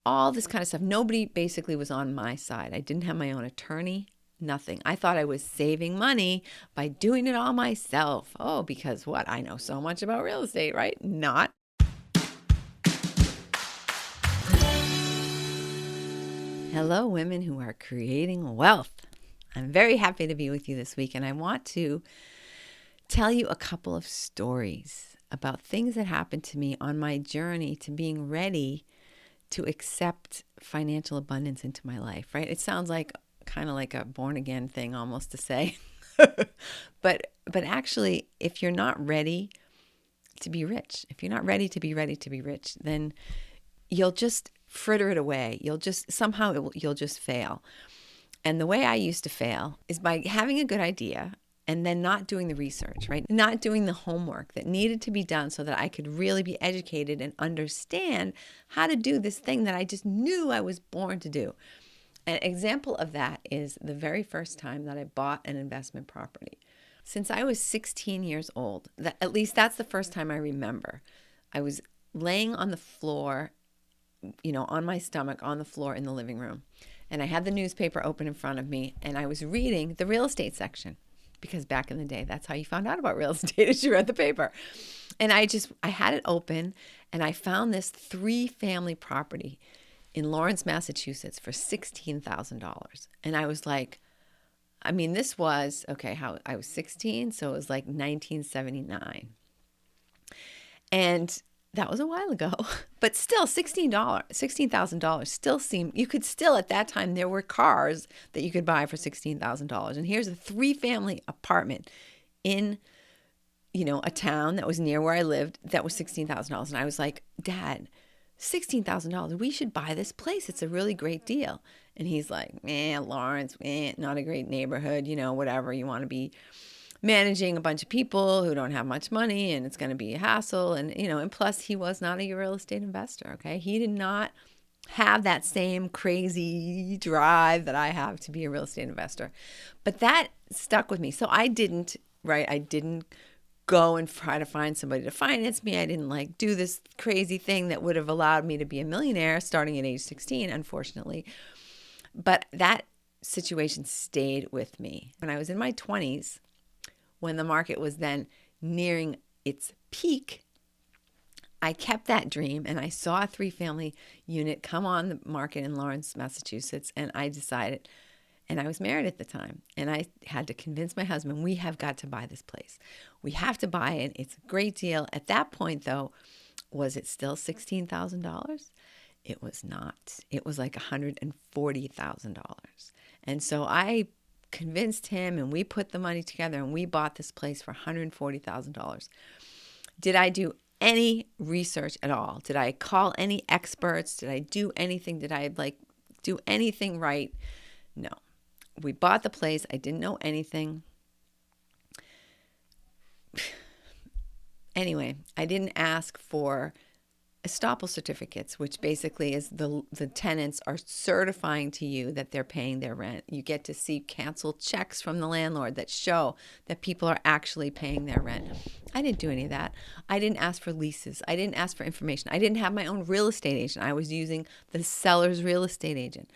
all this kind of stuff. Nobody basically was on my side. I didn't have my own attorney, nothing. I thought I was saving money by doing it all myself. Oh, because what? I know so much about real estate, right? Not. Hello, women who are creating wealth. I'm very happy to be with you this week, and I want to tell you a couple of stories about things that happened to me on my journey to being ready to accept financial abundance into my life, right? It sounds like kind of like a born again thing almost to say. but actually, if you're not ready to be rich, if you're not ready to be rich, then you'll just fritter it away. You'll just you'll just fail. And the way I used to fail is by having a good idea and then not doing the research, right? Not doing the homework that needed to be done so that I could really be educated and understand how to do this thing that I just knew I was born to do. An example of that is the very first time that I bought an investment property. Since I was 16 years old, at least that's the first time I remember. I was laying on the floor, on my stomach on the floor in the living room. And I had the newspaper open in front of me, and I was reading the real estate section. Because back in the day, that's how you found out about real estate, is you read the paper. And I had it open, and I found this 3-family property in Lawrence, Massachusetts for $16,000. And I was like, this was, I was 16, so it was like 1979. And that was a while ago, but still $16,000 still seemed, you could still, at that time, there were cars that you could buy for $16,000. And here's a 3-family apartment in, a town that was near where I lived that was $16,000. And I was like, Dad, $16,000, we should buy this place. It's a really great deal. And he's like, Lawrence, not a great neighborhood, whatever, you want to be managing a bunch of people who don't have much money, and it's going to be a hassle. And plus he was not a real estate investor. Okay. He did not have that same crazy drive that I have to be a real estate investor, but that stuck with me. So I didn't go and try to find somebody to finance me. I didn't do this crazy thing that would have allowed me to be a millionaire starting at age 16, unfortunately. But that situation stayed with me. When I was in my 20s, when the market was then nearing its peak, I kept that dream, and I saw a 3-family unit come on the market in Lawrence, Massachusetts, and I decided, and I was married at the time, and I had to convince my husband, we have got to buy this place. We have to buy it. It's a great deal. At that point, though, was it still $16,000? It was not. It was like $140,000. And so I convinced him, and we put the money together, and we bought this place for $140,000. Did I do any research at all? Did I call any experts? Did I do anything? Did I do anything right? No. We bought the place. I didn't know anything. Anyway, I didn't ask for estoppel certificates, which basically is the tenants are certifying to you that they're paying their rent. You get to see canceled checks from the landlord that show that people are actually paying their rent. I didn't do any of that. I didn't ask for leases. I didn't ask for information. I didn't have my own real estate agent. I was using the seller's real estate agent.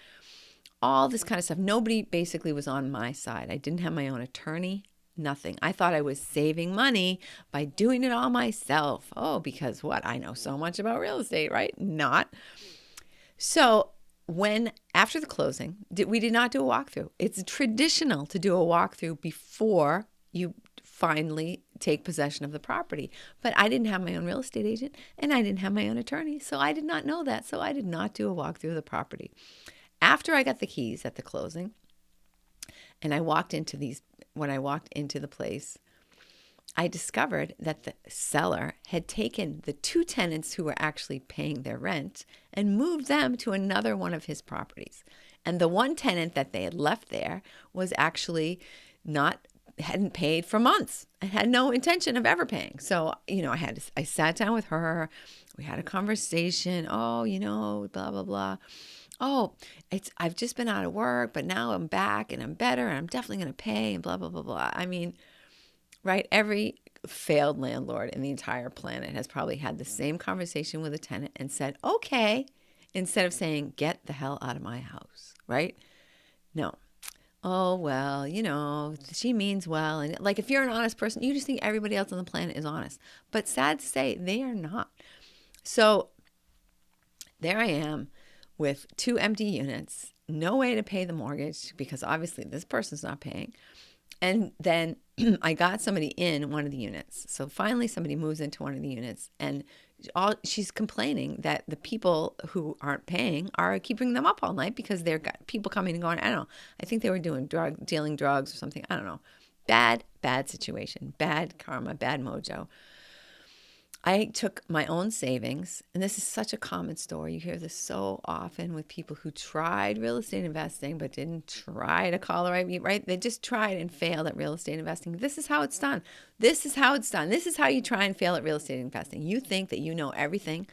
All this kind of stuff. Nobody basically was on my side. I didn't have my own attorney. Nothing. I thought I was saving money by doing it all myself. Oh, because what? I know so much about real estate, right? Not. So after the closing, we did not do a walkthrough. It's traditional to do a walkthrough before you finally take possession of the property. But I didn't have my own real estate agent, and I didn't have my own attorney. So I did not know that. So I did not do a walkthrough of the property. After I got the keys at the closing, and when I walked into the place, I discovered that the seller had taken the 2 tenants who were actually paying their rent and moved them to another one of his properties. And the one tenant that they had left there was actually hadn't paid for months and had no intention of ever paying. So, I sat down with her. We had a conversation. Oh, blah, blah, blah. Oh, I've just been out of work, but now I'm back and I'm better and I'm definitely going to pay and blah, blah, blah, blah. Right? Every failed landlord in the entire planet has probably had the same conversation with a tenant and said, okay, instead of saying, get the hell out of my house, right? No. Oh, well, she means well. And like, if you're an honest person, you just think everybody else on the planet is honest. But sad to say, they are not. So there I am with 2 empty units, no way to pay the mortgage because obviously this person's not paying. And then I got somebody in one of the units. So finally somebody moves into one of the units, and she's complaining that the people who aren't paying are keeping them up all night because they've got people coming and going. I don't know. I think they were dealing drugs or something. I don't know. Bad situation, bad karma, bad mojo. I took my own savings, and this is such a common story. You hear this so often with people who tried real estate investing but didn't try to call the right? They just tried and failed at real estate investing. This is how it's done. This is how you try and fail at real estate investing. You think that you know everything,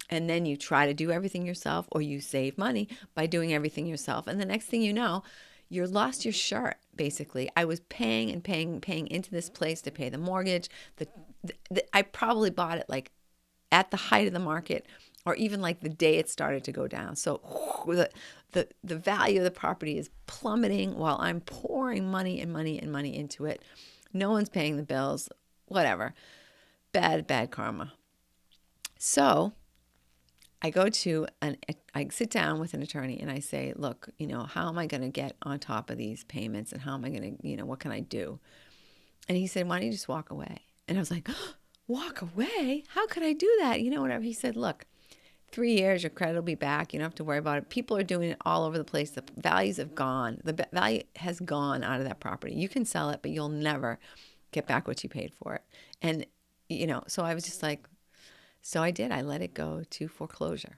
and then you try to do everything yourself, or you save money by doing everything yourself. And the next thing you know, you lost your shirt, basically. I was paying into this place to pay the mortgage. I probably bought it like at the height of the market, or even like the day it started to go down. So the value of the property is plummeting while I'm pouring money into it. No one's paying the bills, whatever. Bad karma. So I sit down with an attorney and I say, look, how am I going to get on top of these payments, and how am I going to, what can I do? And he said, why don't you just walk away? And I was like, oh, walk away? How could I do that? Whatever. He said, look, 3 years, your credit will be back. You don't have to worry about it. People are doing it all over the place. The values have gone. The value has gone out of that property. You can sell it, but you'll never get back what you paid for it. And, so I was just like, so I did. I let it go to foreclosure,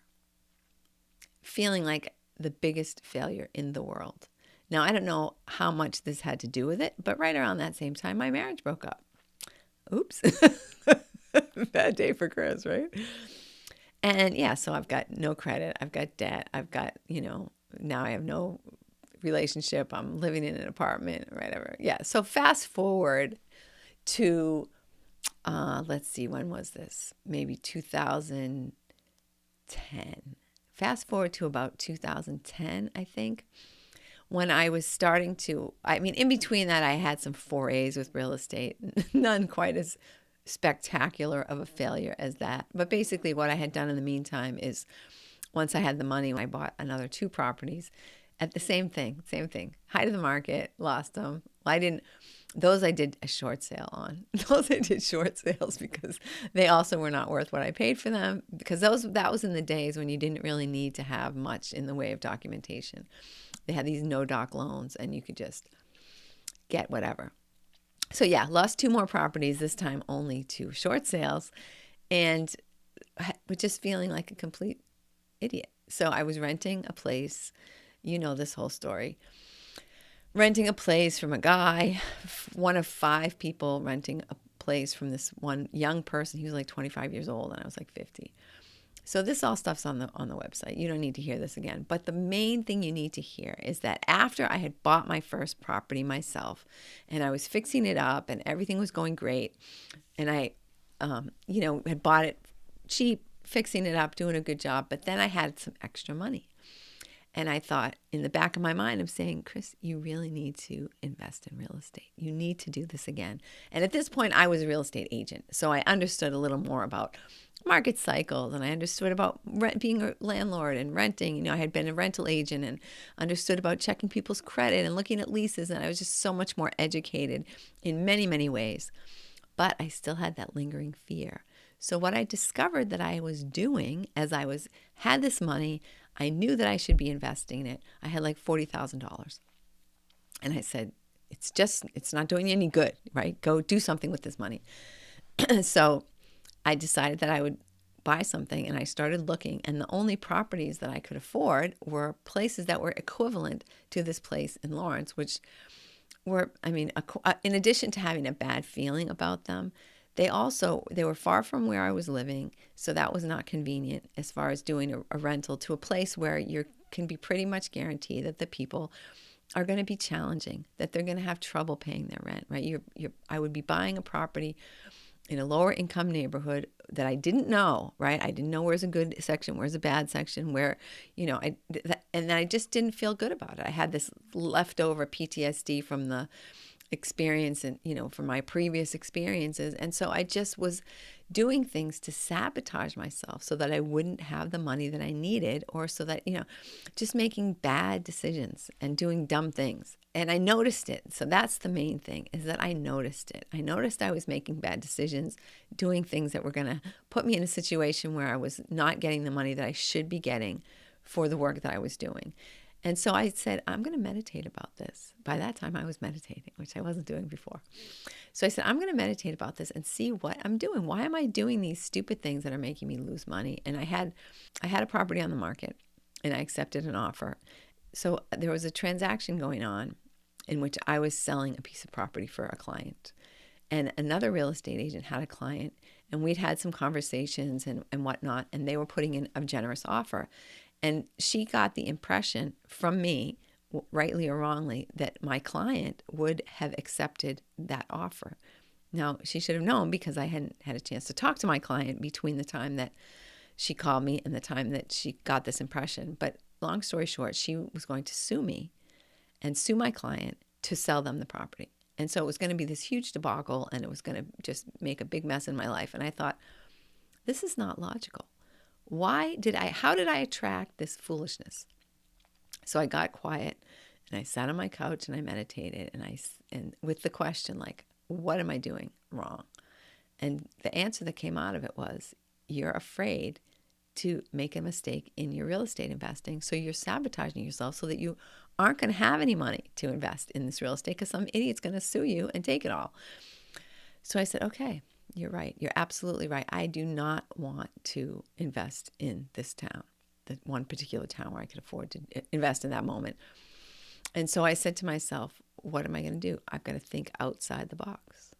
feeling like the biggest failure in the world. Now, I don't know how much this had to do with it, but right around that same time, my marriage broke up. Oops. Bad day for Chris, right? And yeah, so I've got no credit. I've got debt. I've got, now I have no relationship. I'm living in an apartment, whatever. Yeah. So fast forward to, let's see, when was this? Maybe 2010. Fast forward to about 2010, I think, when I was starting to, in between that, I had some forays with real estate, none quite as spectacular of a failure as that. But basically what I had done in the meantime is, once I had the money, I bought another 2 properties at the same thing, height of the market, lost them. Those I did a short sale on. Those I did short sales because they also were not worth what I paid for them, because that was in the days when you didn't really need to have much in the way of documentation. They had these no-doc loans and you could just get whatever. So yeah, lost 2 more properties, this time only 2 short sales, and was just feeling like a complete idiot. So I was renting a place, this whole story. Renting a place from a guy, one of 5 people renting a place from this one young person. He was like 25 years old and I was like 50. So this all stuff's on the website. You don't need to hear this again. But the main thing you need to hear is that after I had bought my first property myself and I was fixing it up and everything was going great, and I, had bought it cheap, fixing it up, doing a good job, but then I had some extra money. And I thought, in the back of my mind, I'm saying, Chris, you really need to invest in real estate. You need to do this again. And at this point, I was a real estate agent. So I understood a little more about market cycles, and I understood about being a landlord and renting. I had been a rental agent and understood about checking people's credit and looking at leases. And I was just so much more educated in many, many ways. But I still had that lingering fear. So what I discovered that I was doing as I had this money, I knew that I should be investing in it. I had like $40,000. And I said, it's not doing you any good, right? Go do something with this money. So I decided that I would buy something, and I started looking, and the only properties that I could afford were places that were equivalent to this place in Lawrence, which were, in addition to having a bad feeling about them, they were far from where I was living, so that was not convenient as far as doing a rental to a place where you can be pretty much guaranteed that the people are going to be challenging, that they're going to have trouble paying their rent, right? I would be buying a property in a lower income neighborhood that I didn't know, right? I didn't know where's a good section, where's a bad section, where, and I just didn't feel good about it. I had this leftover PTSD from the experience and, from my previous experiences. And so I just was doing things to sabotage myself so that I wouldn't have the money that I needed, or so that, just making bad decisions and doing dumb things. And I noticed it. So that's the main thing, is that I noticed it. I noticed I was making bad decisions, doing things that were going to put me in a situation where I was not getting the money that I should be getting for the work that I was doing. And so I said, I'm going to meditate about this. By that time, I was meditating, which I wasn't doing before. So I said, I'm going to meditate about this and see what I'm doing. Why am I doing these stupid things that are making me lose money? And I had a property on the market, and I accepted an offer. So there was a transaction going on in which I was selling a piece of property for a client. And another real estate agent had a client, and we'd had some conversations and whatnot, and they were putting in a generous offer. And she got the impression from me, rightly or wrongly, that my client would have accepted that offer. Now, she should have known, because I hadn't had a chance to talk to my client between the time that she called me and the time that she got this impression. But long story short, she was going to sue me and sue my client to sell them the property. And so it was going to be this huge debacle, and it was going to just make a big mess in my life. And I thought, this is not logical. How did I attract this foolishness? So I got quiet, and I sat on my couch, and I meditated, and with the question, like, what am I doing wrong? And the answer that came out of it was, you're afraid to make a mistake in your real estate investing. So you're sabotaging yourself so that you aren't going to have any money to invest in this real estate, because some idiot's going to sue you and take it all. So I said, okay, you're right. You're absolutely right. I do not want to invest in this town, the one particular town where I could afford to invest in that moment. And so I said to myself, what am I going to do? I've got to think outside the box.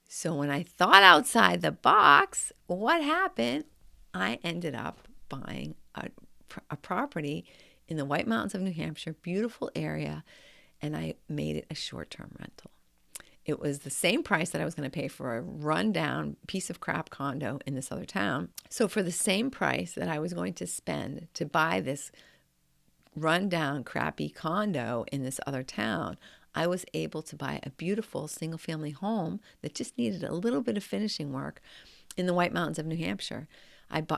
So when I thought outside the box, what happened? I ended up buying a property in the White Mountains of New Hampshire, beautiful area, and I made it a short-term rental. It was the same price that I was going to pay for a rundown piece of crap condo in this other town. So for the same price that I was going to spend to buy this rundown crappy condo in this other town, I was able to buy a beautiful single-family home that just needed a little bit of finishing work in the White Mountains of New Hampshire.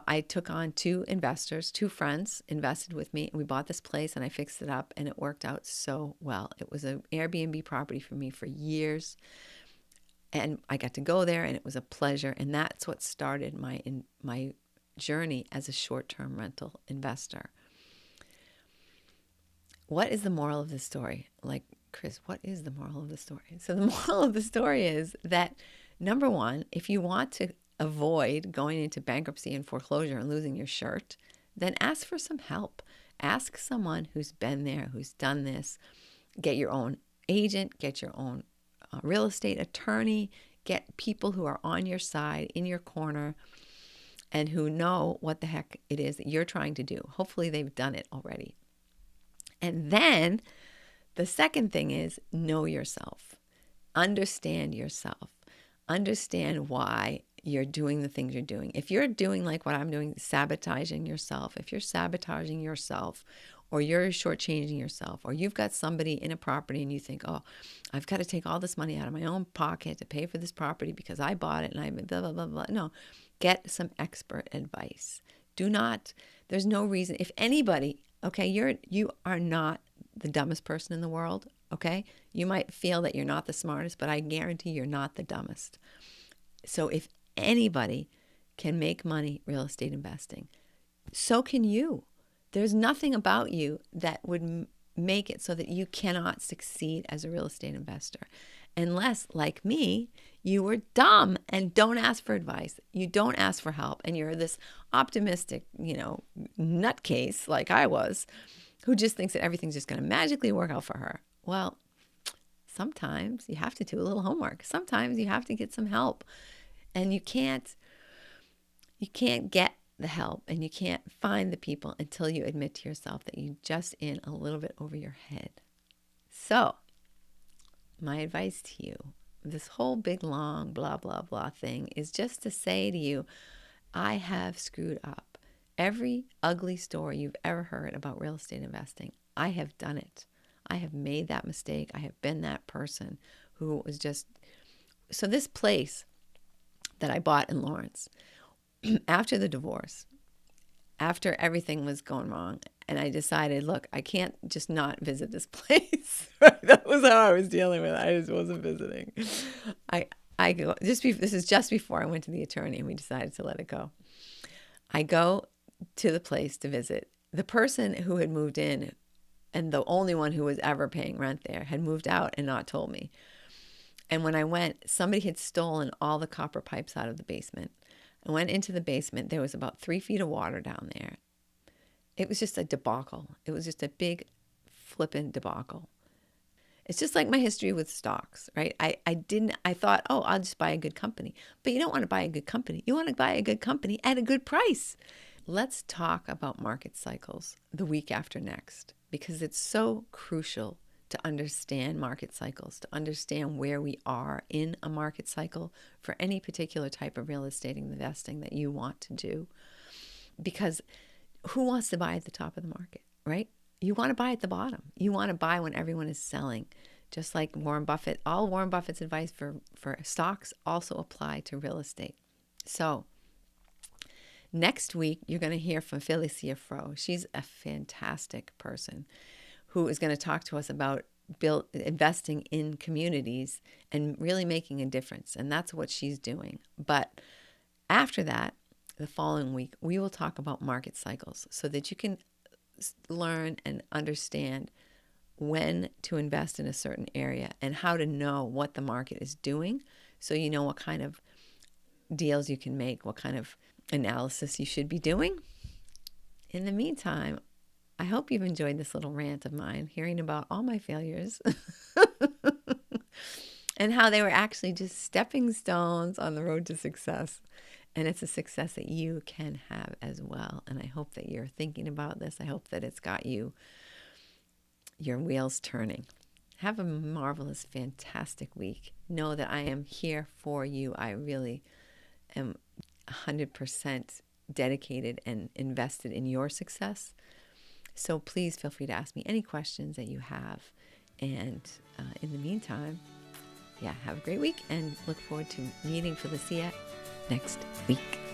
I took on two friends invested with me, and we bought this place, and I fixed it up, and it worked out so well. It was an Airbnb property for me for years, and I got to go there, and it was a pleasure, and that's what started my journey as a short-term rental investor. What is the moral of this story? Like, Chris, what is the moral of the story? So the moral of the story is that, number one, if you want to avoid going into bankruptcy and foreclosure and losing your shirt, then ask for some help. Ask someone who's been there, who's done this. Get your own agent, get your own real estate attorney, get people who are on your side, in your corner, and who know what the heck it is that you're trying to do. Hopefully they've done it already. And then the second thing is, know yourself. Understand yourself. Understand why you're doing the things you're doing. If you're doing like what I'm doing, sabotaging yourself, if you're sabotaging yourself, or you're shortchanging yourself, or you've got somebody in a property and you think, oh, I've got to take all this money out of my own pocket to pay for this property because I bought it and I blah, blah, blah, blah. No, get some expert advice. There's no reason, if anybody, okay, you are not the dumbest person in the world, okay? You might feel that you're not the smartest, but I guarantee you're not the dumbest. So if anybody can make money real estate investing, so can you. There's nothing about you that would make it so that you cannot succeed as a real estate investor. Unless, like me, you were dumb and don't ask for advice. You don't ask for help. And you're this optimistic, nutcase like I was, who just thinks that everything's just going to magically work out for her. Well, sometimes you have to do a little homework. Sometimes you have to get some help. And you can't get the help, and you can't find the people until you admit to yourself that you're just in a little bit over your head. So my advice to you, this whole big, long, blah, blah, blah thing is just to say to you, I have screwed up. Every ugly story you've ever heard about real estate investing, I have done it. I have made that mistake. I have been that person who was just... So this place that I bought in Lawrence, after the divorce, after everything was going wrong, and I decided, look, I can't just not visit this place. That was how I was dealing with it. I just wasn't visiting. I go, this is just before I went to the attorney and we decided to let it go. I go to the place to visit. The person who had moved in, and the only one who was ever paying rent there, had moved out and not told me. And when I went, somebody had stolen all the copper pipes out of the basement. I went into the basement. There was about 3 feet of water down there. It was just a debacle. It was just a big flippin' debacle. It's just like my history with stocks, right? I thought, oh, I'll just buy a good company. But you don't want to buy a good company. You want to buy a good company at a good price. Let's talk about market cycles the week after next, because it's so crucial to understand market cycles, to understand where we are in a market cycle for any particular type of real estate investing that you want to do. Because who wants to buy at the top of the market, right? You want to buy at the bottom. You want to buy when everyone is selling. Just like Warren Buffett, all Warren Buffett's advice for stocks also apply to real estate. So next week, you're going to hear from Felicia Fro. She's a fantastic person who is going to talk to us about investing in communities and really making a difference. And that's what she's doing. But after that, the following week, we will talk about market cycles so that you can learn and understand when to invest in a certain area and how to know what the market is doing, so you know what kind of deals you can make, what kind of analysis you should be doing. In the meantime, I hope you've enjoyed this little rant of mine, hearing about all my failures and how they were actually just stepping stones on the road to success. And it's a success that you can have as well. And I hope that you're thinking about this. I hope that it's got your wheels turning. Have a marvelous, fantastic week. Know that I am here for you. I really am 100% dedicated and invested in your success. So please feel free to ask me any questions that you have. And in the meantime, have a great week and look forward to meeting Felicia next week.